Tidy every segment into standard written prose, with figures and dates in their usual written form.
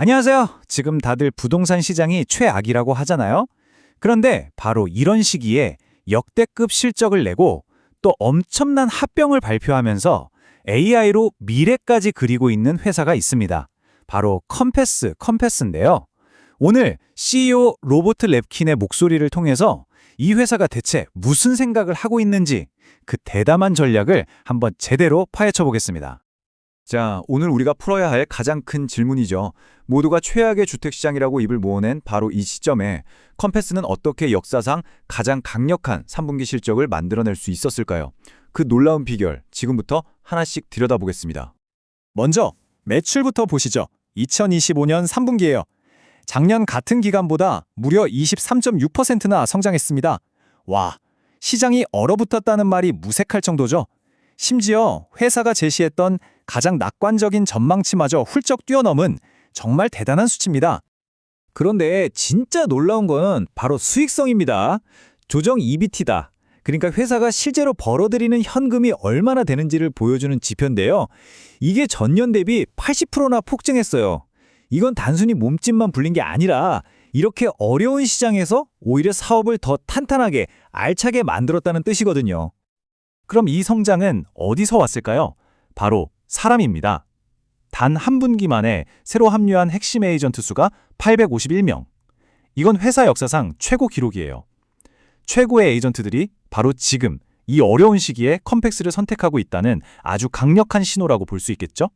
안녕하세요. 지금 다들 부동산 시장이 최악이라고 하잖아요. 그런데 바로 이런 시기에 역대급 실적을 내고 또 엄청난 합병을 발표하면서 AI로 미래까지 그리고 있는 회사가 있습니다. 바로 컴패스인데요. 오늘 CEO 로버트 랩킨의 목소리를 통해서 이 회사가 대체 무슨 생각을 하고 있는지 그 대담한 전략을 한번 제대로 파헤쳐 보겠습니다. 자, 오늘 우리가 풀어야 할 가장 큰 질문이죠. 모두가 최악의 주택시장이라고 입을 모으는 바로 이 시점에 컴패스는 어떻게 역사상 가장 강력한 3분기 실적을 만들어낼 수 있었을까요? 그 놀라운 비결, 지금부터 하나씩 들여다보겠습니다. 먼저 매출부터 보시죠. 2025년 3분기예요. 작년 같은 기간보다 무려 23.6%나 성장했습니다. 와, 시장이 얼어붙었다는 말이 무색할 정도죠. 심지어 회사가 제시했던 가장 낙관적인 전망치마저 훌쩍 뛰어넘은 정말 대단한 수치입니다. 그런데 진짜 놀라운 건 바로 수익성입니다. 조정 EBT다. 그러니까 회사가 실제로 벌어들이는 현금이 얼마나 되는지를 보여주는 지표인데요. 이게 전년 대비 80%나 폭증했어요. 이건 단순히 몸집만 불린 게 아니라 이렇게 어려운 시장에서 오히려 사업을 더 탄탄하게 알차게 만들었다는 뜻이거든요. 그럼 이 성장은 어디서 왔을까요? 바로 사람입니다. 단 한 분기 만에 새로 합류한 핵심 에이전트 수가 851명. 이건 회사 역사상 최고 기록이에요. 최고의 에이전트들이 바로 지금 이 어려운 시기에 컴패스를 선택하고 있다는 아주 강력한 신호라고 볼 수 있겠죠?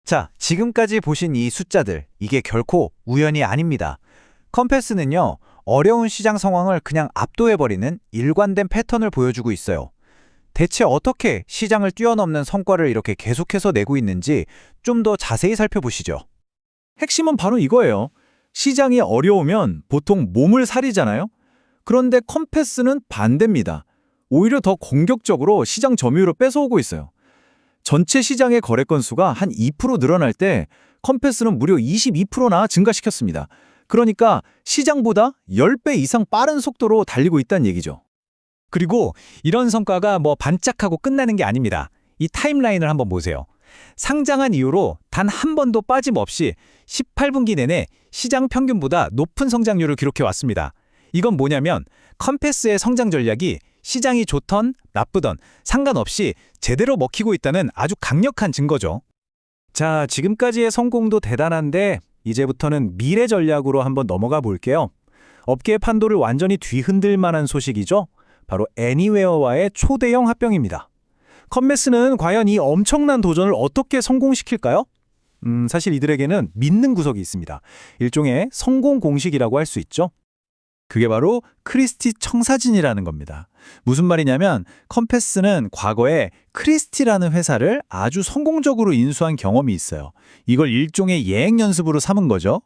자, 지금까지 보신 이 숫자들, 이게 결코 우연이 아닙니다. 컴패스는요, 어려운 시장 상황을 그냥 압도해버리는 일관된 패턴을 보여주고 있어요. 대체 어떻게 시장을 뛰어넘는 성과를 이렇게 계속해서 내고 있는지 좀 더 자세히 살펴보시죠. 핵심은 바로 이거예요. 시장이 어려우면 보통 몸을 사리잖아요. 그런데 컴패스는 반대입니다. 오히려 더 공격적으로 시장 점유율을 뺏어오고 있어요. 전체 시장의 거래 건수가 한 2% 늘어날 때 컴패스는 무려 22%나 증가시켰습니다. 그러니까 시장보다 10배 이상 빠른 속도로 달리고 있다는 얘기죠. 그리고 이런 성과가 반짝하고 끝나는 게 아닙니다. 이 타임라인을 한번 보세요. 상장한 이후로 단 한 번도 빠짐없이 18분기 내내 시장 평균보다 높은 성장률을 기록해 왔습니다. 이건 뭐냐면 컴패스의 성장 전략이 시장이 좋던 나쁘던 상관없이 제대로 먹히고 있다는 아주 강력한 증거죠. 자, 지금까지의 성공도 대단한데 이제부터는 미래 전략으로 한번 넘어가 볼게요. 업계의 판도를 완전히 뒤흔들 만한 소식이죠. 바로 애니웨어와의 초대형 합병입니다. 컴패스는 과연 이 엄청난 도전을 어떻게 성공시킬까요? 사실 이들에게는 믿는 구석이 있습니다. 일종의 성공 공식이라고 할 수 있죠. 그게 바로 크리스티 청사진이라는 겁니다. 무슨 말이냐면 컴패스는 과거에 크리스티라는 회사를 아주 성공적으로 인수한 경험이 있어요. 이걸 일종의 예행 연습으로 삼은 거죠.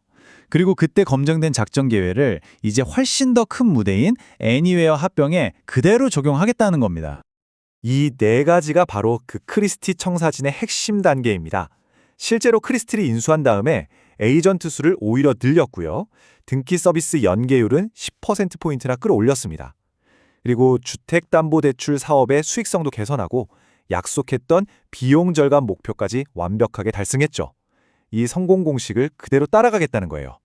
그리고 그때 검증된 작전 계획을 이제 훨씬 더 큰 무대인 애니웨어 합병에 그대로 적용하겠다는 겁니다. 이 네 가지가 바로 그 크리스티 청사진의 핵심 단계입니다. 실제로 크리스티를 인수한 다음에 에이전트 수를 오히려 늘렸고요. 등기 서비스 연계율은 10%포인트나 끌어올렸습니다. 그리고 주택담보대출 사업의 수익성도 개선하고 약속했던 비용 절감 목표까지 완벽하게 달성했죠. 이 성공 공식을 그대로 따라가겠다는 거예요.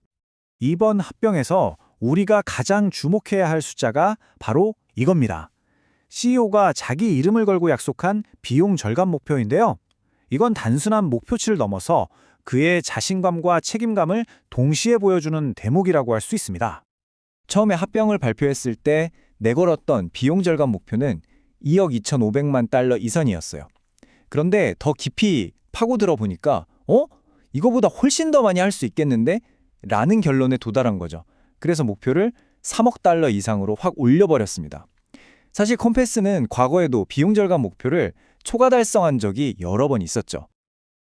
이번 합병에서 우리가 가장 주목해야 할 숫자가 바로 이겁니다. CEO가 자기 이름을 걸고 약속한 비용 절감 목표인데요. 이건 단순한 목표치를 넘어서 그의 자신감과 책임감을 동시에 보여주는 대목이라고 할 수 있습니다. 처음에 합병을 발표했을 때 내걸었던 비용 절감 목표는 2억 2,500만 달러 이선이었어요. 그런데 더 깊이 파고들어 보니까 이거보다 훨씬 더 많이 할 수 있겠는데? 라는 결론에 도달한 거죠. 그래서 목표를 3억 달러 이상으로 확 올려버렸습니다. 사실 컴패스는 과거에도 비용 절감 목표를 초과 달성한 적이 여러 번 있었죠.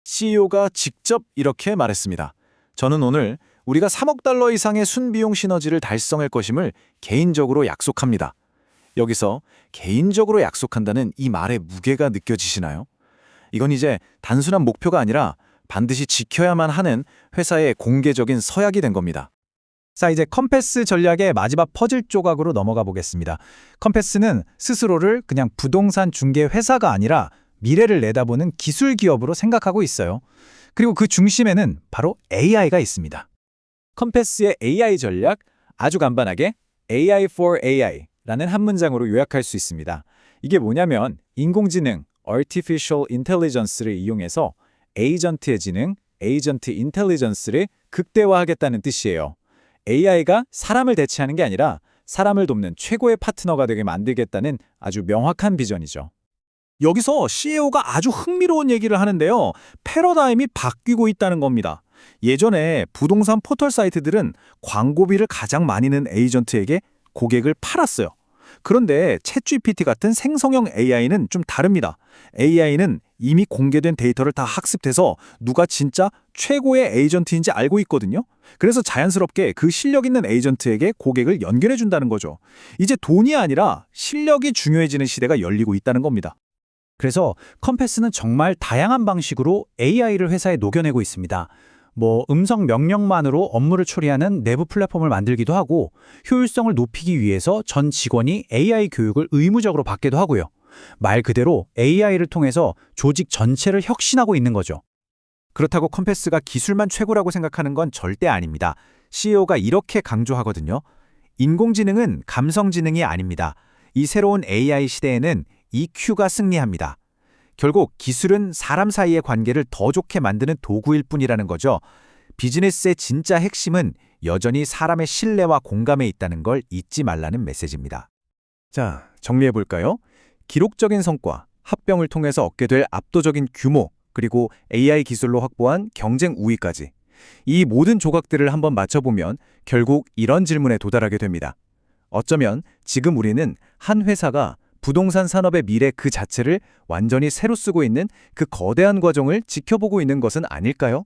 CEO가 직접 이렇게 말했습니다. 저는 오늘 우리가 3억 달러 이상의 순비용 시너지를 달성할 것임을 개인적으로 약속합니다. 여기서 개인적으로 약속한다는 이 말의 무게가 느껴지시나요? 이건 이제 단순한 목표가 아니라 반드시 지켜야만 하는 회사의 공개적인 서약이 된 겁니다. 자, 이제 컴패스 전략의 마지막 퍼즐 조각으로 넘어가 보겠습니다. 컴패스는 스스로를 그냥 부동산 중개 회사가 아니라 미래를 내다보는 기술 기업으로 생각하고 있어요. 그리고 그 중심에는 바로 AI가 있습니다. 컴패스의 AI 전략 아주 간단하게 AI for AI라는 한 문장으로 요약할 수 있습니다. 이게 뭐냐면 인공지능 Artificial Intelligence를 이용해서 에이전트의 지능, 에이전트 인텔리전스를 극대화하겠다는 뜻이에요. AI가 사람을 대체하는 게 아니라 사람을 돕는 최고의 파트너가 되게 만들겠다는 아주 명확한 비전이죠. 여기서 CEO가 아주 흥미로운 얘기를 하는데요. 패러다임이 바뀌고 있다는 겁니다. 예전에 부동산 포털 사이트들은 광고비를 가장 많이 낸 에이전트에게 고객을 팔았어요. 그런데 챗GPT 같은 생성형 AI는 좀 다릅니다. AI는 이미 공개된 데이터를 다 학습해서 누가 진짜 최고의 에이전트인지 알고 있거든요. 그래서 자연스럽게 그 실력 있는 에이전트에게 고객을 연결해 준다는 거죠. 이제 돈이 아니라 실력이 중요해지는 시대가 열리고 있다는 겁니다. 그래서 컴패스는 정말 다양한 방식으로 AI를 회사에 녹여내고 있습니다. 음성 명령만으로 업무를 처리하는 내부 플랫폼을 만들기도 하고 효율성을 높이기 위해서 전 직원이 AI 교육을 의무적으로 받기도 하고요. 말 그대로 AI를 통해서 조직 전체를 혁신하고 있는 거죠. 그렇다고 컴패스가 기술만 최고라고 생각하는 건 절대 아닙니다. CEO가 이렇게 강조하거든요. 인공지능은 감성지능이 아닙니다. 이 새로운 AI 시대에는 EQ가 승리합니다. 결국 기술은 사람 사이의 관계를 더 좋게 만드는 도구일 뿐이라는 거죠. 비즈니스의 진짜 핵심은 여전히 사람의 신뢰와 공감에 있다는 걸 잊지 말라는 메시지입니다. 자, 정리해볼까요? 기록적인 성과, 합병을 통해서 얻게 될 압도적인 규모, 그리고 AI 기술로 확보한 경쟁 우위까지. 이 모든 조각들을 한번 맞춰보면 결국 이런 질문에 도달하게 됩니다. 어쩌면 지금 우리는 한 회사가 부동산 산업의 미래 그 자체를 완전히 새로 쓰고 있는 그 거대한 과정을 지켜보고 있는 것은 아닐까요?